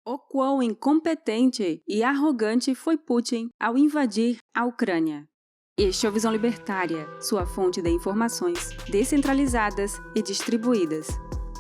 O quão incompetente e arrogante foi Putin ao invadir a Ucrânia. Este é o Visão Libertária, sua fonte de informações descentralizadas e distribuídas.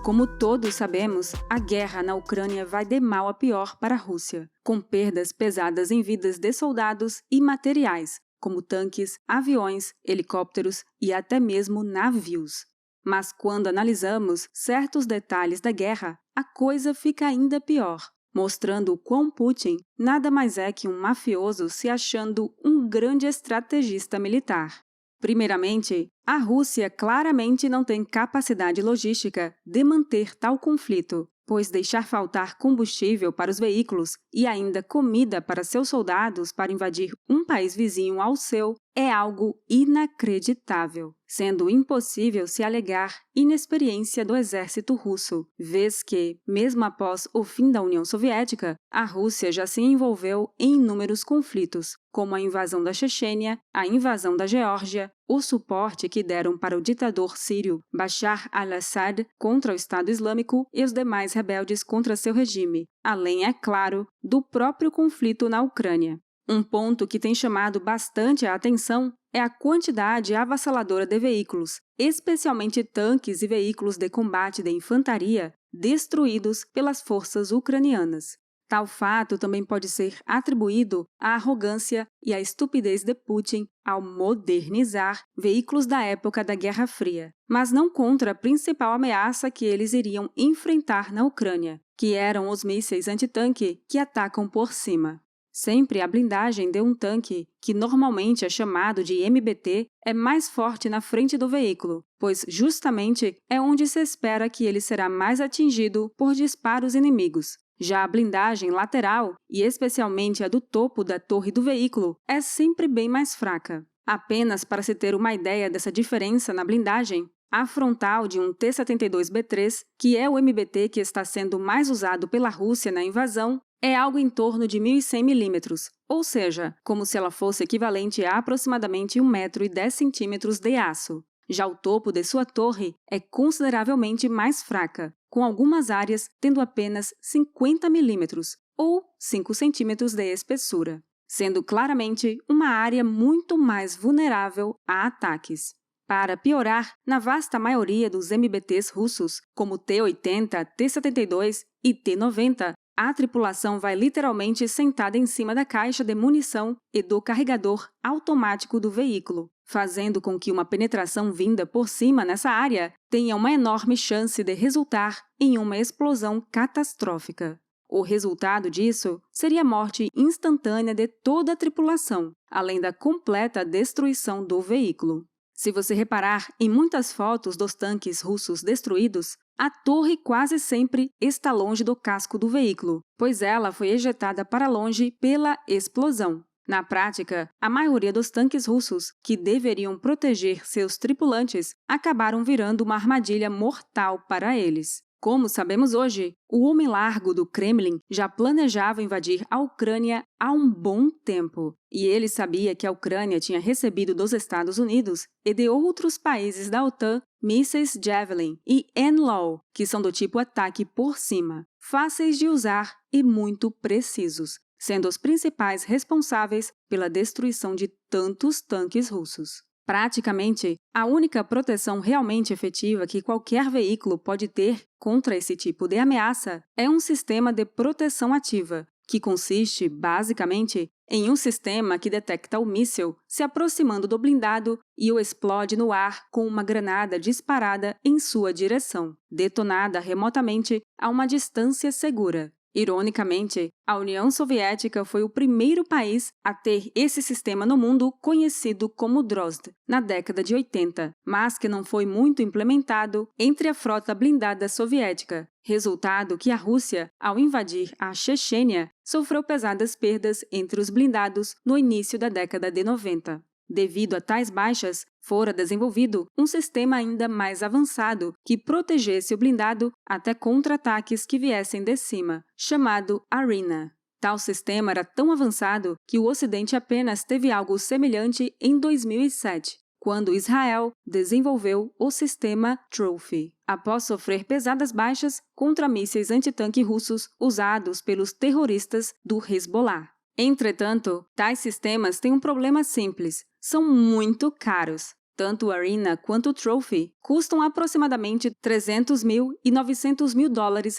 Como todos sabemos, a guerra na Ucrânia vai de mal a pior para a Rússia, com perdas pesadas em vidas de soldados e materiais, como tanques, aviões, helicópteros e até mesmo navios. Mas quando analisamos certos detalhes da guerra, a coisa fica ainda pior, mostrando o quão Putin nada mais é que um mafioso se achando um grande estrategista militar. Primeiramente, a Rússia claramente não tem capacidade logística de manter tal conflito, pois deixar faltar combustível para os veículos e ainda comida para seus soldados para invadir um país vizinho ao seu é algo inacreditável, sendo impossível se alegar inexperiência do exército russo, vez que, mesmo após o fim da União Soviética, a Rússia já se envolveu em inúmeros conflitos, como a invasão da Chechênia, a invasão da Geórgia, o suporte que deram para o ditador sírio Bashar al-Assad contra o Estado Islâmico e os demais rebeldes contra seu regime, além, é claro, do próprio conflito na Ucrânia. Um ponto que tem chamado bastante a atenção é a quantidade avassaladora de veículos, especialmente tanques e veículos de combate de infantaria, destruídos pelas forças ucranianas. Tal fato também pode ser atribuído à arrogância e à estupidez de Putin ao modernizar veículos da época da Guerra Fria, mas não contra a principal ameaça que eles iriam enfrentar na Ucrânia, que eram os mísseis antitanque que atacam por cima. Sempre a blindagem de um tanque, que normalmente é chamado de MBT, é mais forte na frente do veículo, pois justamente é onde se espera que ele será mais atingido por disparos inimigos. Já a blindagem lateral, e especialmente a do topo da torre do veículo, é sempre bem mais fraca. Apenas para se ter uma ideia dessa diferença na blindagem, a frontal de um T-72B3, que é o MBT que está sendo mais usado pela Rússia na invasão, é algo em torno de 1.100 milímetros, ou seja, como se ela fosse equivalente a aproximadamente 1,10 m de aço. Já o topo de sua torre é consideravelmente mais fraca, com algumas áreas tendo apenas 50 milímetros, ou 5 centímetros de espessura, sendo claramente uma área muito mais vulnerável a ataques. Para piorar, na vasta maioria dos MBTs russos, como T-80, T-72 e T-90, a tripulação vai literalmente sentada em cima da caixa de munição e do carregador automático do veículo, fazendo com que uma penetração vinda por cima nessa área tenha uma enorme chance de resultar em uma explosão catastrófica. O resultado disso seria a morte instantânea de toda a tripulação, além da completa destruição do veículo. Se você reparar em muitas fotos dos tanques russos destruídos, a torre quase sempre está longe do casco do veículo, pois ela foi ejetada para longe pela explosão. Na prática, a maioria dos tanques russos, que deveriam proteger seus tripulantes, acabaram virando uma armadilha mortal para eles. Como sabemos hoje, o homem largo do Kremlin já planejava invadir a Ucrânia há um bom tempo, e ele sabia que a Ucrânia tinha recebido dos Estados Unidos e de outros países da OTAN mísseis Javelin e NLAW, que são do tipo ataque por cima, fáceis de usar e muito precisos, sendo os principais responsáveis pela destruição de tantos tanques russos. Praticamente, a única proteção realmente efetiva que qualquer veículo pode ter contra esse tipo de ameaça é um sistema de proteção ativa, que consiste, basicamente, em um sistema que detecta o míssil se aproximando do blindado e o explode no ar com uma granada disparada em sua direção, detonada remotamente a uma distância segura. Ironicamente, a União Soviética foi o primeiro país a ter esse sistema no mundo conhecido como Drozd, na década de 80, mas que não foi muito implementado entre a frota blindada soviética, resultado que a Rússia, ao invadir a Chechênia, sofreu pesadas perdas entre os blindados no início da década de 90. Devido a tais baixas, fora desenvolvido um sistema ainda mais avançado que protegesse o blindado até contra-ataques que viessem de cima, chamado Arena. Tal sistema era tão avançado que o Ocidente apenas teve algo semelhante em 2007, quando Israel desenvolveu o sistema Trophy, após sofrer pesadas baixas contra mísseis antitanque russos usados pelos terroristas do Hezbollah. Entretanto, tais sistemas têm um problema simples: são muito caros. Tanto o Arena quanto o Trophy custam aproximadamente $300 mil e $900 mil,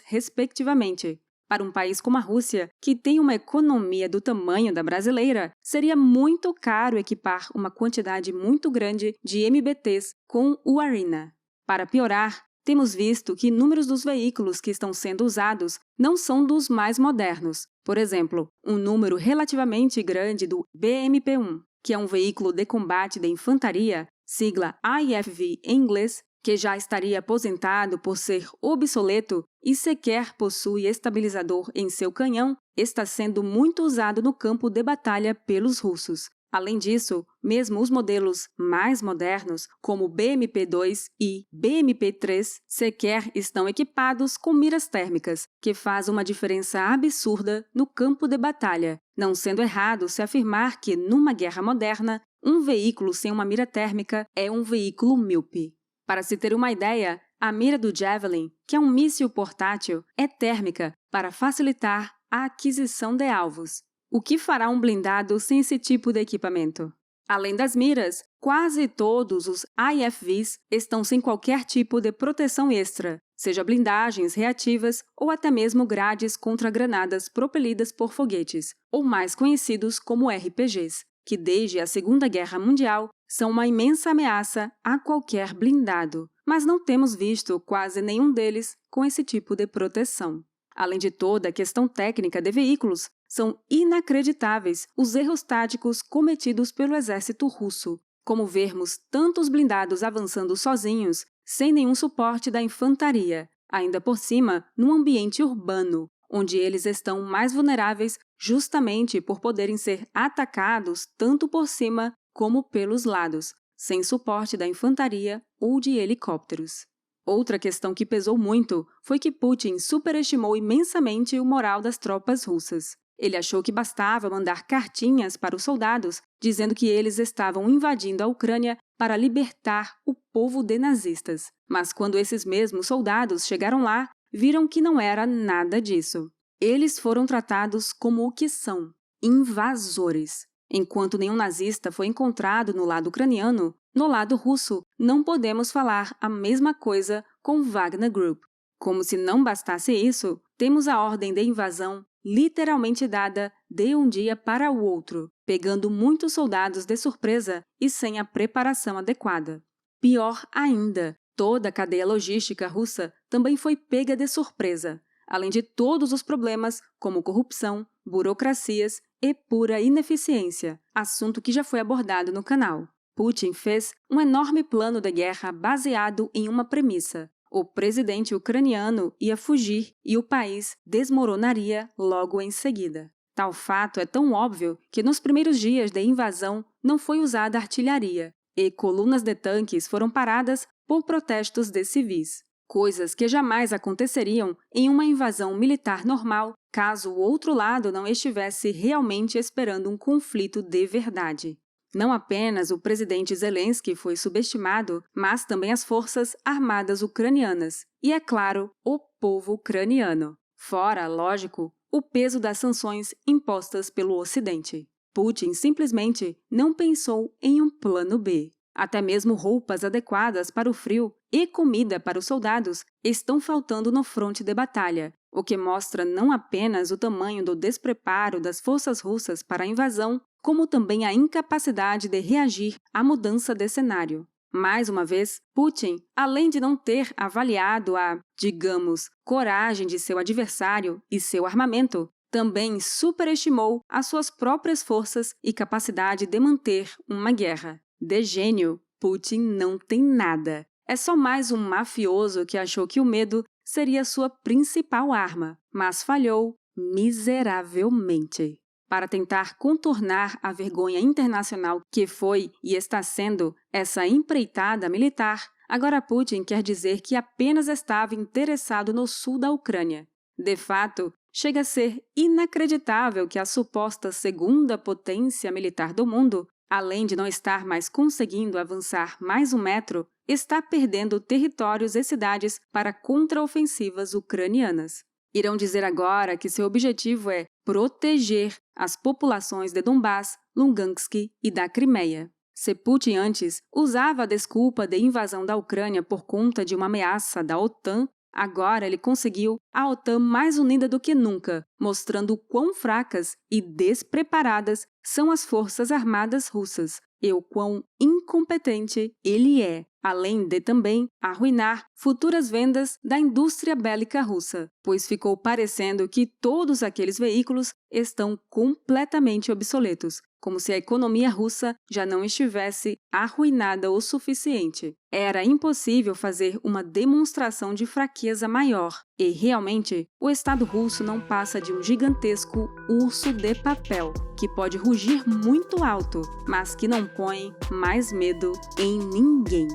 respectivamente. Para um país como a Rússia, que tem uma economia do tamanho da brasileira, seria muito caro equipar uma quantidade muito grande de MBTs com o Arena. Para piorar, temos visto que inúmeros dos veículos que estão sendo usados não são dos mais modernos. Por exemplo, um número relativamente grande do BMP-1, que é um veículo de combate de infantaria, sigla IFV em inglês, que já estaria aposentado por ser obsoleto e sequer possui estabilizador em seu canhão, está sendo muito usado no campo de batalha pelos russos. Além disso, mesmo os modelos mais modernos, como o BMP-2 e BMP-3, sequer estão equipados com miras térmicas, que faz uma diferença absurda no campo de batalha, não sendo errado se afirmar que, numa guerra moderna, um veículo sem uma mira térmica é um veículo míope. Para se ter uma ideia, a mira do Javelin, que é um míssil portátil, é térmica para facilitar a aquisição de alvos. O que fará um blindado sem esse tipo de equipamento? Além das miras, quase todos os IFVs estão sem qualquer tipo de proteção extra, seja blindagens reativas ou até mesmo grades contra granadas propelidas por foguetes, ou mais conhecidos como RPGs, que desde a Segunda Guerra Mundial são uma imensa ameaça a qualquer blindado, mas não temos visto quase nenhum deles com esse tipo de proteção. Além de toda a questão técnica de veículos, são inacreditáveis os erros táticos cometidos pelo exército russo, como vermos tantos blindados avançando sozinhos, sem nenhum suporte da infantaria, ainda por cima num ambiente urbano, onde eles estão mais vulneráveis justamente por poderem ser atacados tanto por cima como pelos lados, sem suporte da infantaria ou de helicópteros. Outra questão que pesou muito foi que Putin superestimou imensamente o moral das tropas russas. Ele achou que bastava mandar cartinhas para os soldados dizendo que eles estavam invadindo a Ucrânia para libertar o povo de nazistas. Mas quando esses mesmos soldados chegaram lá, viram que não era nada disso. Eles foram tratados como o que são: invasores. Enquanto nenhum nazista foi encontrado no lado ucraniano, no lado russo não podemos falar a mesma coisa com Wagner Group. Como se não bastasse isso, temos a ordem de invasão literalmente dada de um dia para o outro, pegando muitos soldados de surpresa e sem a preparação adequada. Pior ainda, toda a cadeia logística russa também foi pega de surpresa, além de todos os problemas como corrupção, burocracias e pura ineficiência, assunto que já foi abordado no canal. Putin fez um enorme plano de guerra baseado em uma premissa: o presidente ucraniano ia fugir e o país desmoronaria logo em seguida. Tal fato é tão óbvio que nos primeiros dias de invasão não foi usada artilharia e colunas de tanques foram paradas por protestos de civis. Coisas que jamais aconteceriam em uma invasão militar normal caso o outro lado não estivesse realmente esperando um conflito de verdade. Não apenas o presidente Zelensky foi subestimado, mas também as forças armadas ucranianas e, é claro, o povo ucraniano. Fora, lógico, o peso das sanções impostas pelo Ocidente. Putin simplesmente não pensou em um plano B. Até mesmo roupas adequadas para o frio e comida para os soldados estão faltando no fronte de batalha, o que mostra não apenas o tamanho do despreparo das forças russas para a invasão, como também a incapacidade de reagir à mudança de cenário. Mais uma vez, Putin, além de não ter avaliado a, digamos, coragem de seu adversário e seu armamento, também superestimou as suas próprias forças e capacidade de manter uma guerra. De gênio, Putin não tem nada. É só mais um mafioso que achou que o medo seria sua principal arma, mas falhou miseravelmente. Para tentar contornar a vergonha internacional que foi e está sendo essa empreitada militar, agora Putin quer dizer que apenas estava interessado no sul da Ucrânia. De fato, chega a ser inacreditável que a suposta segunda potência militar do mundo além de não estar mais conseguindo avançar mais 1 metro, está perdendo territórios e cidades para contraofensivas ucranianas. Irão dizer agora que seu objetivo é proteger as populações de Donbás, Lugansk e da Crimeia. Se Putin antes usava a desculpa de invasão da Ucrânia por conta de uma ameaça da OTAN, agora ele conseguiu a OTAN mais unida do que nunca, mostrando quão fracas e despreparadas são as forças armadas russas e o quão incompetente ele é, além de também arruinar futuras vendas da indústria bélica russa, pois ficou parecendo que todos aqueles veículos estão completamente obsoletos, como se a economia russa já não estivesse arruinada o suficiente. Era impossível fazer uma demonstração de fraqueza maior, e realmente o Estado russo não passa de um gigantesco urso de papel, que pode rugir muito alto, mas que não põe mais medo em ninguém.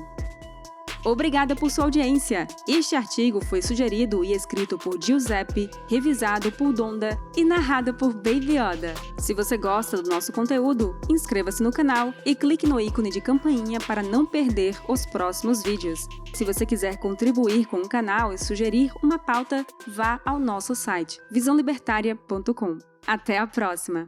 Obrigada por sua audiência! Este artigo foi sugerido e escrito por Giuseppe, revisado por Donda e narrado por Baby Yoda. Se você gosta do nosso conteúdo, inscreva-se no canal e clique no ícone de campainha para não perder os próximos vídeos. Se você quiser contribuir com o canal e sugerir uma pauta, vá ao nosso site visãolibertaria.com. Até a próxima!